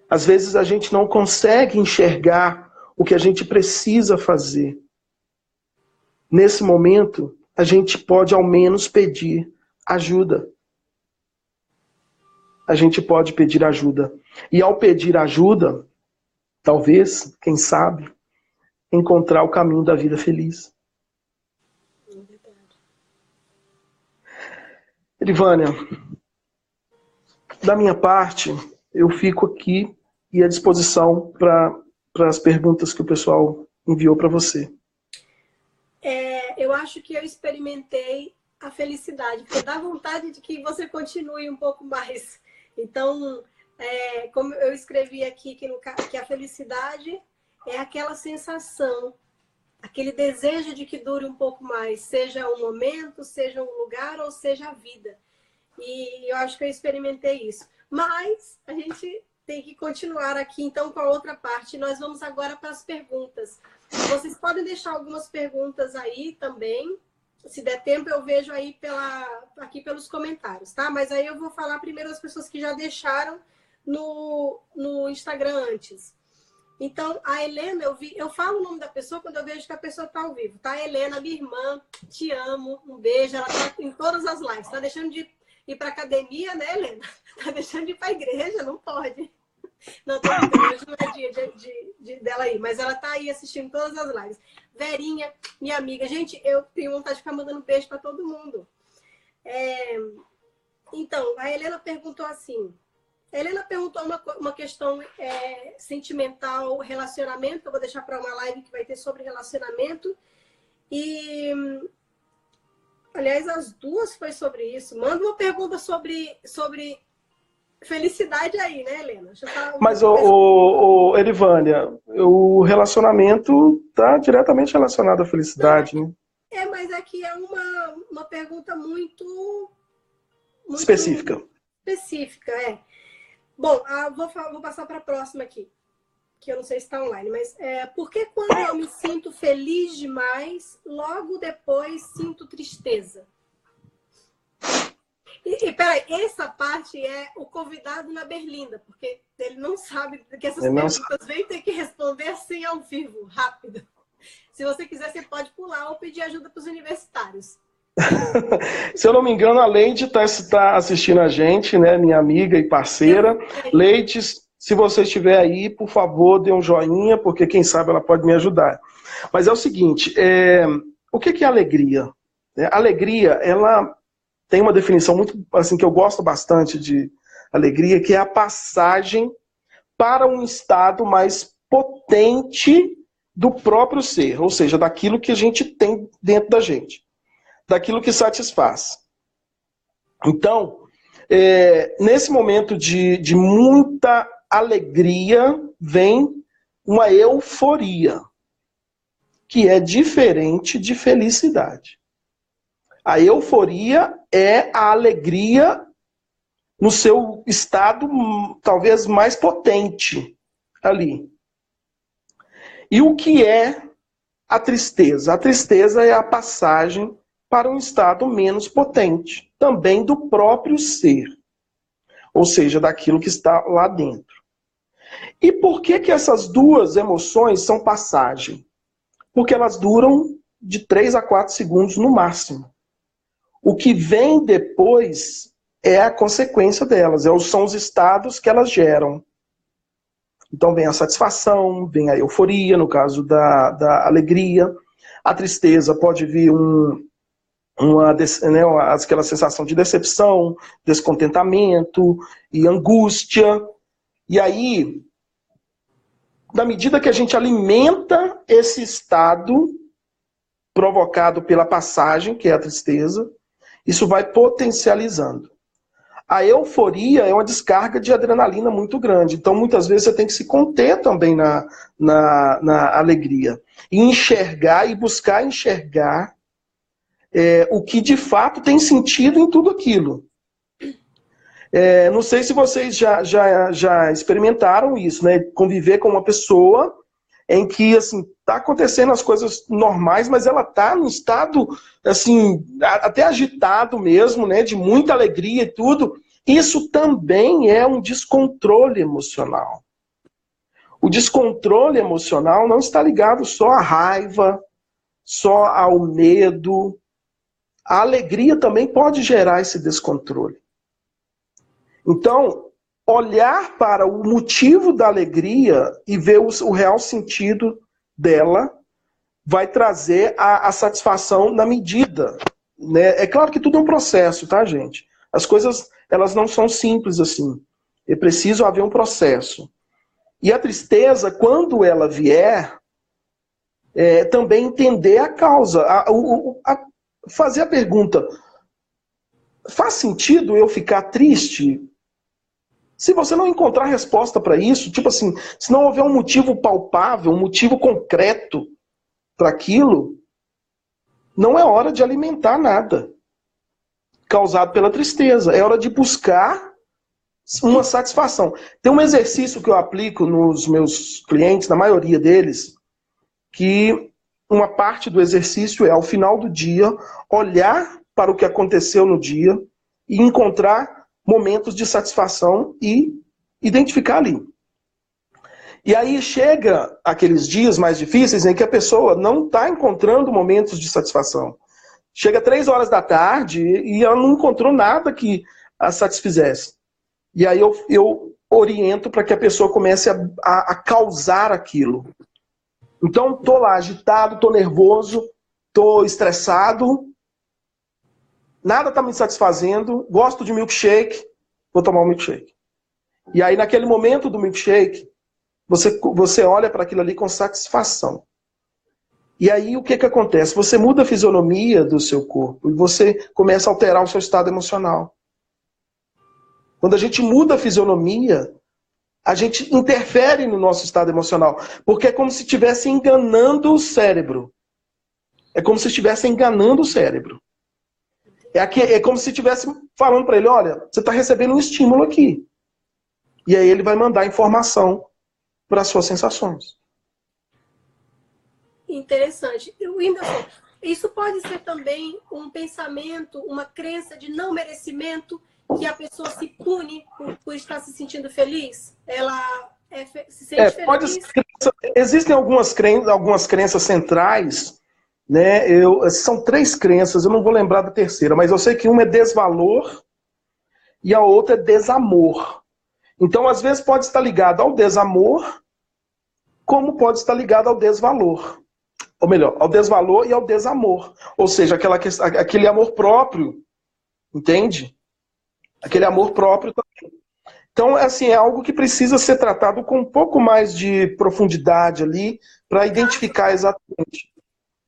Às vezes a gente não consegue enxergar o que a gente precisa fazer. Nesse momento, a gente pode ao menos pedir ajuda. A gente pode pedir ajuda. E ao pedir ajuda, talvez, quem sabe, encontrar o caminho da vida feliz. Erivânia, da minha parte, eu fico aqui e à disposição para as perguntas que o pessoal enviou para você. Eu acho que eu experimentei a felicidade, porque dá vontade de que você continue um pouco mais. Então, como eu escrevi aqui, que a felicidade é aquela sensação, aquele desejo de que dure um pouco mais, seja um momento, seja um lugar ou seja a vida. E eu acho que eu experimentei isso. Mas a gente tem que continuar aqui, então, com a outra parte. Nós vamos agora para as perguntas. Vocês podem deixar algumas perguntas aí também. Se der tempo, eu vejo aí aqui pelos comentários, tá? Mas aí eu vou falar primeiro das pessoas que já deixaram no Instagram antes. Então, a Helena, eu falo o nome da pessoa quando eu vejo que a pessoa está ao vivo, tá? Helena, minha irmã, te amo, um beijo. Ela tá em todas as lives. Tá deixando de ir para academia, né, Helena? Tá deixando de ir para a igreja, não pode. Não, tô brincando, hoje não é dia dela aí, mas ela tá aí assistindo todas as lives. Verinha, minha amiga. Gente, eu tenho vontade de ficar mandando beijo para todo mundo. Então, a Helena perguntou assim. A Helena perguntou uma questão sentimental, relacionamento. Eu vou deixar para uma live que vai ter sobre relacionamento. E, aliás, as duas foi sobre isso. Manda uma pergunta sobre felicidade aí, né, Helena? Mas, Erivânia, o relacionamento está diretamente relacionado à felicidade, né? Mas aqui é uma pergunta muito específica. Específica. Bom, vou passar para a próxima aqui, que eu não sei se está online, mas por que quando eu me sinto feliz demais, logo depois sinto tristeza? E peraí, essa parte é o convidado na Berlinda, porque ele não sabe que essas perguntas vem ter que responder assim ao vivo, rápido. Se você quiser, você pode pular ou pedir ajuda para os universitários. Se eu não me engano, a Leide está assistindo a gente, né? Minha amiga e parceira. Leide, se você estiver aí, por favor, dê um joinha, porque quem sabe ela pode me ajudar. Mas é o seguinte, o que é alegria? Alegria, ela tem uma definição muito, assim, que eu gosto bastante de alegria, que é a passagem para um estado mais potente do próprio ser, ou seja, daquilo que a gente tem dentro da gente, daquilo que satisfaz. Então, nesse momento de muita alegria, vem uma euforia, que é diferente de felicidade. A euforia é a alegria no seu estado talvez mais potente ali. E o que é a tristeza? A tristeza é a passagem para um estado menos potente, também do próprio ser, ou seja, daquilo que está lá dentro. E por que essas duas emoções são passagem? Porque elas duram de 3 a 4 segundos no máximo. O que vem depois é a consequência delas, são os estados que elas geram. Então vem a satisfação, vem a euforia, no caso da alegria. A tristeza pode vir aquela sensação de decepção, descontentamento e angústia. E aí, na medida que a gente alimenta esse estado provocado pela passagem, que é a tristeza, isso vai potencializando. A euforia é uma descarga de adrenalina muito grande. Então, muitas vezes, você tem que se conter também na alegria. E enxergar e buscar enxergar o que, de fato, tem sentido em tudo aquilo. Não sei se vocês já experimentaram isso, né? Conviver com uma pessoa em que, assim, tá acontecendo as coisas normais, mas ela tá num estado, assim, até agitado mesmo, né? De muita alegria e tudo. Isso também é um descontrole emocional. o descontrole emocional não está ligado só à raiva, só ao medo. A alegria também pode gerar esse descontrole. Então, olhar para o motivo da alegria e ver o real sentido dela vai trazer a satisfação na medida. Né? É claro que tudo é um processo, tá, gente? As coisas, elas não são simples assim. É preciso haver um processo. E a tristeza, quando ela vier, também entender a causa. Fazer a pergunta, faz sentido eu ficar triste? Se você não encontrar resposta para isso, tipo assim, se não houver um motivo palpável, um motivo concreto para aquilo, não é hora de alimentar nada causado pela tristeza. É hora de buscar uma satisfação. Tem um exercício que eu aplico nos meus clientes, na maioria deles, que uma parte do exercício é, ao final do dia, olhar para o que aconteceu no dia e encontrar momentos de satisfação e identificar ali. E aí chega aqueles dias mais difíceis em que a pessoa não está encontrando momentos de satisfação. Chega 3 horas da tarde e ela não encontrou nada que a satisfizesse. E aí eu oriento para que a pessoa comece a causar aquilo. Então, estou lá agitado, estou nervoso, estou estressado, nada está me satisfazendo, gosto de milkshake, vou tomar um milkshake. E aí, naquele momento do milkshake, você olha para aquilo ali com satisfação. E aí, o que acontece? Você muda a fisionomia do seu corpo e você começa a alterar o seu estado emocional. Quando a gente muda a fisionomia, a gente interfere no nosso estado emocional. Porque é como se estivesse enganando o cérebro. É como se estivesse enganando o cérebro. É como se estivesse falando para ele, olha, você está recebendo um estímulo aqui. E aí ele vai mandar informação para as suas sensações. Interessante. Whindersson, isso pode ser também um pensamento, uma crença de não merecimento, que a pessoa se pune por estar se sentindo feliz? Ela se sente feliz? Pode ser. Existem algumas crenças centrais, né? São 3 crenças, eu não vou lembrar da terceira, mas eu sei que uma é desvalor e a outra é desamor. Então, às vezes, pode estar ligado ao desamor, como pode estar ligado ao desvalor. Ou melhor, ao desvalor e ao desamor. Ou seja, aquele amor próprio, entende? Aquele amor próprio também. Então, assim, é algo que precisa ser tratado com um pouco mais de profundidade ali, para identificar exatamente.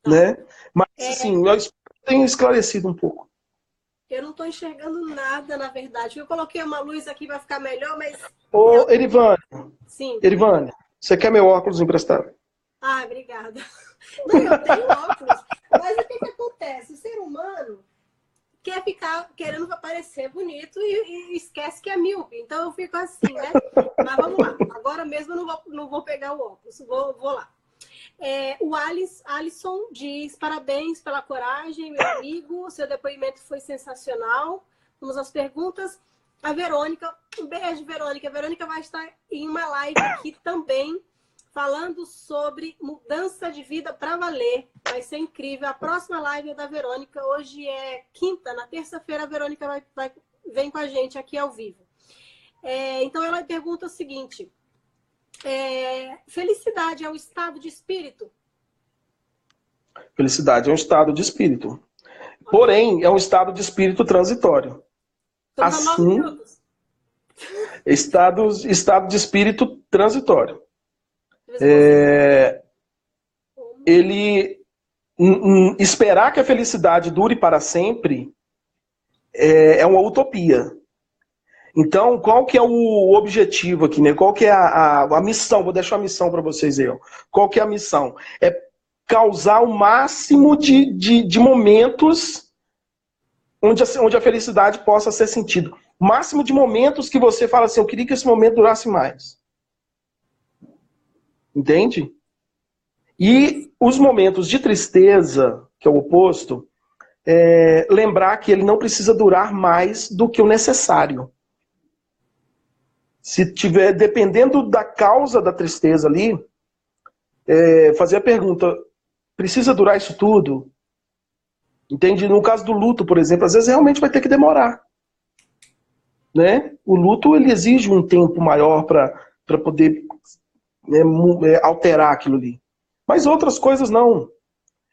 Né? Mas, assim, eu tenho esclarecido um pouco. Eu não estou enxergando nada, na verdade. Eu coloquei uma luz aqui para ficar melhor, mas... Ô, Erivânia. Sim. Erivânia, você quer meu óculos emprestado? Ah, obrigada. Não, eu tenho óculos. Mas o que acontece? O ser humano quer ficar querendo parecer bonito e esquece que é míope. Então eu fico assim, né? Mas vamos lá. Agora mesmo eu não vou pegar o óculos. Vou lá. O Alisson diz, parabéns pela coragem, meu amigo. Seu depoimento foi sensacional. Vamos às perguntas. A Verônica, um beijo, Verônica. A Verônica vai estar em uma live aqui também, falando sobre mudança de vida para valer. Vai ser incrível. A próxima live é da Verônica. Hoje é quinta. Na terça-feira a Verônica vem com a gente aqui ao vivo. Então ela pergunta o seguinte. Felicidade é um estado de espírito? Felicidade é um estado de espírito. Porém, é um estado de espírito transitório. Assim, estado de espírito transitório. Esperar que a felicidade dure para sempre é uma utopia. Então, qual que é o objetivo aqui, né? Qual que é a missão? Vou deixar a missão para vocês aí. Ó. Qual que é a missão? É causar o máximo de momentos onde a felicidade possa ser sentida. O máximo de momentos que você fala assim, eu queria que esse momento durasse mais. Entende? E os momentos de tristeza, que é o oposto, lembrar que ele não precisa durar mais do que o necessário. Se tiver, dependendo da causa da tristeza ali, fazer a pergunta, precisa durar isso tudo? Entende? No caso do luto, por exemplo, às vezes realmente vai ter que demorar. Né? O luto ele exige um tempo maior para poder alterar aquilo ali. Mas outras coisas não.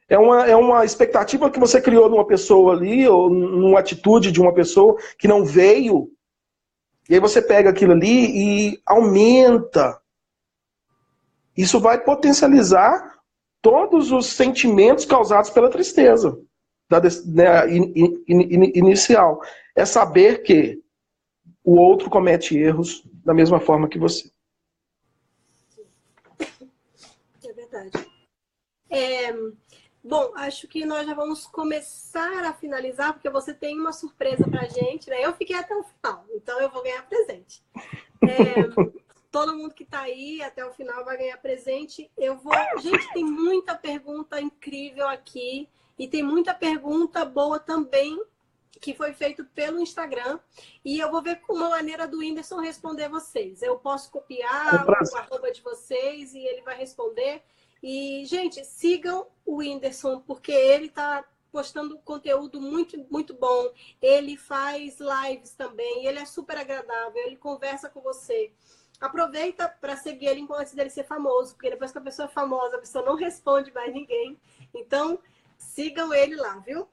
É uma expectativa que você criou numa pessoa ali, ou numa atitude de uma pessoa que não veio. E aí você pega aquilo ali e aumenta. Isso vai potencializar todos os sentimentos causados pela tristeza inicial. É saber que o outro comete erros da mesma forma que você. É verdade. Bom, acho que nós já vamos começar a finalizar, porque você tem uma surpresa pra gente, né? Eu fiquei até o final, então eu vou ganhar presente. Todo mundo que tá aí até o final vai ganhar presente. Gente, tem muita pergunta incrível aqui e tem muita pergunta boa também que foi feito pelo Instagram. E eu vou ver uma maneira do Whindersson responder vocês. Eu posso copiar o arroba de vocês e ele vai responder. E, gente, sigam o Whindersson, porque ele tá postando conteúdo muito, muito bom. Ele faz lives também, ele é super agradável, ele conversa com você. Aproveita para seguir ele antes dele ser famoso, porque depois que a pessoa é famosa, a pessoa não responde mais ninguém. Então, sigam ele lá, viu?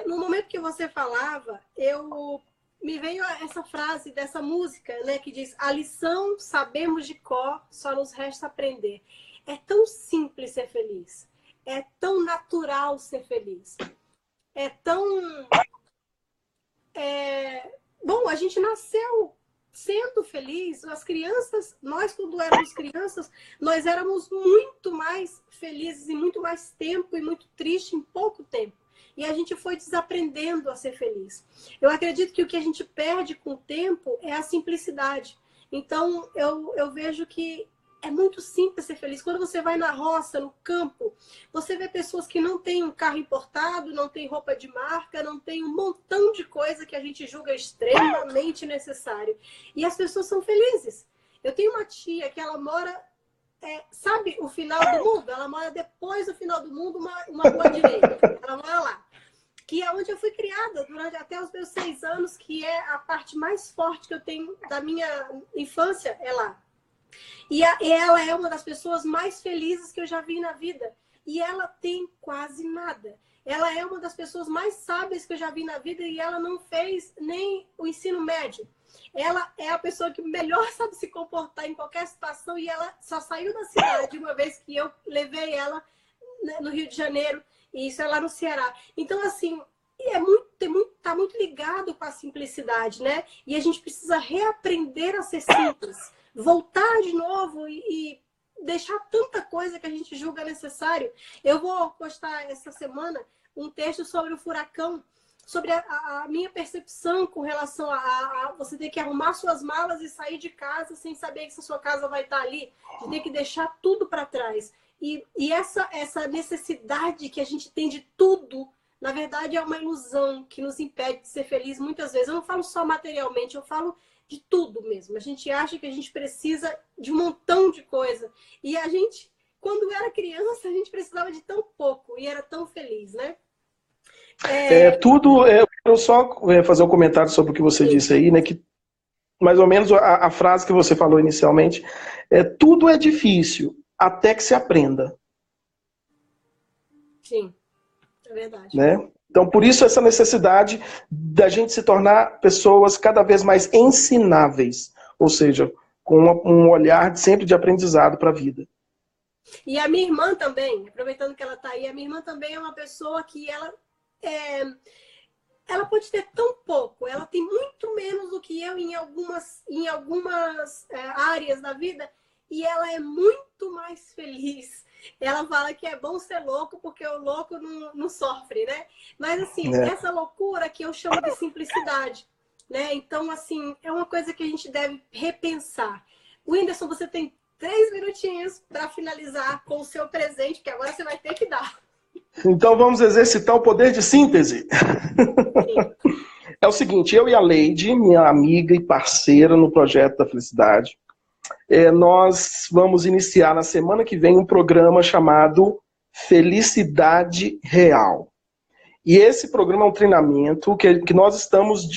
No momento que você falava, me veio essa frase dessa música, né, que diz: a lição sabemos de cor, só nos resta aprender. É tão simples ser feliz. É tão natural ser feliz. É tão... Bom, a gente nasceu sendo feliz. As crianças, nós quando éramos crianças, nós éramos muito mais felizes em muito mais tempo e muito triste em pouco tempo. E a gente foi desaprendendo a ser feliz. Eu acredito que o que a gente perde com o tempo é a simplicidade. Então, eu vejo que é muito simples ser feliz. Quando você vai na roça, no campo, você vê pessoas que não têm um carro importado, não têm roupa de marca, não têm um montão de coisa que a gente julga extremamente necessário. E as pessoas são felizes. Eu tenho uma tia que ela mora... sabe o final do mundo? Ela mora depois do final do mundo, uma rua direita. Ela mora lá. Que é onde eu fui criada durante até os meus 6 anos, que é a parte mais forte que eu tenho da minha infância, é lá. E ela é uma das pessoas mais felizes que eu já vi na vida. E ela tem quase nada. Ela é uma das pessoas mais sábias que eu já vi na vida e ela não fez nem o ensino médio. Ela é a pessoa que melhor sabe se comportar em qualquer situação e ela só saiu da cidade uma vez que eu levei ela, né, no Rio de Janeiro, e isso é lá no Ceará. Então, assim, tá muito ligado com a simplicidade, né? E a gente precisa reaprender a ser simples, voltar de novo e deixar tanta coisa que a gente julga necessário. Eu vou postar essa semana um texto sobre o furacão, sobre a minha percepção com relação a você ter que arrumar suas malas e sair de casa sem saber se a sua casa vai estar ali, de ter que deixar tudo para trás. E essa necessidade que a gente tem de tudo, na verdade, é uma ilusão que nos impede de ser feliz muitas vezes. Eu não falo só materialmente, eu falo de tudo mesmo. A gente acha que a gente precisa de um montão de coisa. E a gente, quando era criança, a gente precisava de tão pouco e era tão feliz, né? Eu quero só fazer um comentário sobre o que você disse aí, né? Que mais ou menos a frase que você falou inicialmente, tudo é difícil até que se aprenda. Sim, é verdade. Né? Então, por isso essa necessidade da gente se tornar pessoas cada vez mais ensináveis, ou seja, com um olhar sempre de aprendizado para a vida. E a minha irmã também, aproveitando que ela está aí, a minha irmã também é uma pessoa que ela pode ter tão pouco, ela tem muito menos do que eu em algumas áreas da vida, e ela é muito mais feliz. Ela fala que é bom ser louco, porque o louco não sofre, né? Mas, assim, essa loucura que eu chamo de simplicidade, né? Então, assim, é uma coisa que a gente deve repensar. Whindersson, você tem 3 minutinhos para finalizar com o seu presente, que agora você vai ter que dar. Então, vamos exercitar o poder de síntese. É o seguinte, eu e a Leide, minha amiga e parceira no Projeto da Felicidade, nós vamos iniciar na semana que vem um programa chamado Felicidade Real. E esse programa é um treinamento que nós estamos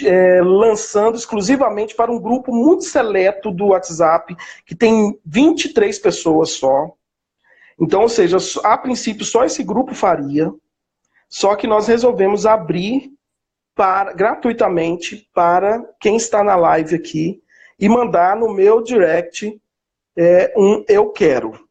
lançando exclusivamente para um grupo muito seleto do WhatsApp, que tem 23 pessoas só. Então, ou seja, a princípio só esse grupo faria, só que nós resolvemos abrir gratuitamente para quem está na live aqui e mandar no meu direct um eu quero.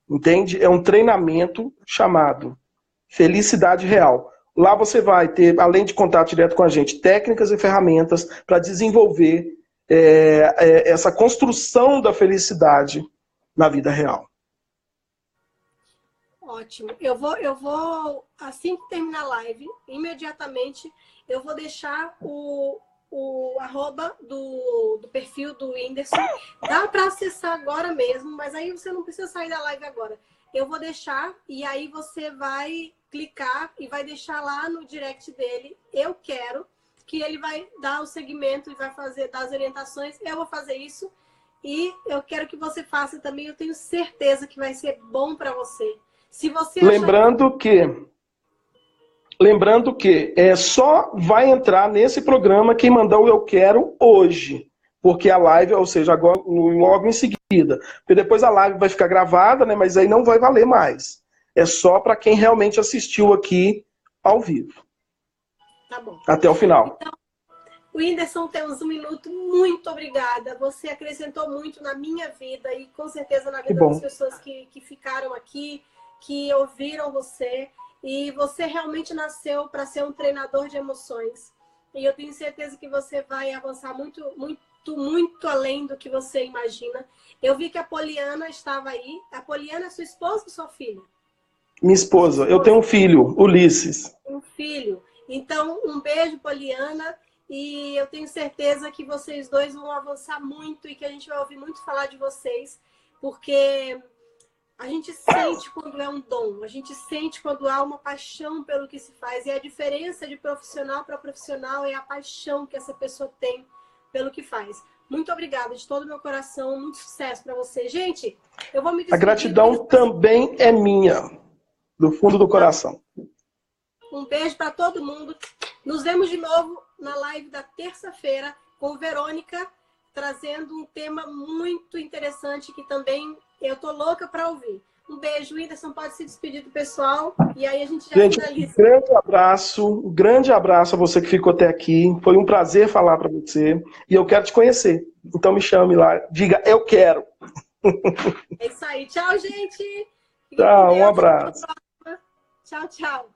Entende? É um treinamento chamado Felicidade Real. Lá você vai ter, além de contato direto com a gente, técnicas e ferramentas para desenvolver essa construção da felicidade na vida real. Ótimo. Eu vou, assim que terminar a live, imediatamente, eu vou deixar o arroba do perfil do Whindersson. Dá para acessar agora mesmo, mas aí você não precisa sair da live agora. Eu vou deixar e aí você vai clicar e vai deixar lá no direct dele, eu quero, que ele vai dar o segmento e vai dar as orientações. Eu vou fazer isso e eu quero que você faça também. Eu tenho certeza que vai ser bom para você. Se você Lembrando que só vai entrar nesse programa quem mandar o eu quero hoje. Porque a live, ou seja, agora, logo em seguida. Porque depois a live vai ficar gravada, né? Mas aí não vai valer mais. É só para quem realmente assistiu aqui ao vivo. Tá bom. Até o final. Então, Whindersson, temos um minuto. Muito obrigada. Você acrescentou muito na minha vida e com certeza na vida das pessoas que ficaram aqui, que ouviram você. E você realmente nasceu para ser um treinador de emoções. E eu tenho certeza que você vai avançar muito, muito, muito além do que você imagina. Eu vi que a Poliana estava aí. A Poliana é sua esposa ou sua filha? Minha esposa. Eu tenho um filho, Ulisses. Um filho. Então, um beijo, Poliana. E eu tenho certeza que vocês dois vão avançar muito e que a gente vai ouvir muito falar de vocês, porque a gente sente quando é um dom, a gente sente quando há uma paixão pelo que se faz. E a diferença de profissional para profissional é a paixão que essa pessoa tem pelo que faz. Muito obrigada de todo o meu coração, muito sucesso para você. Gente, eu vou me despedir. A gratidão também é minha, do fundo do coração. Um beijo para todo mundo. Nos vemos de novo na live da terça-feira com Verônica, trazendo um tema muito interessante que também eu tô louca para ouvir. Um beijo, Whindersson, pode se despedir do pessoal e aí a gente já finaliza. Um grande abraço a você que ficou até aqui. Foi um prazer falar para você e eu quero te conhecer. Então me chame lá, diga eu quero. É isso aí. Tchau, gente. Tchau, um abraço. Tchau, tchau.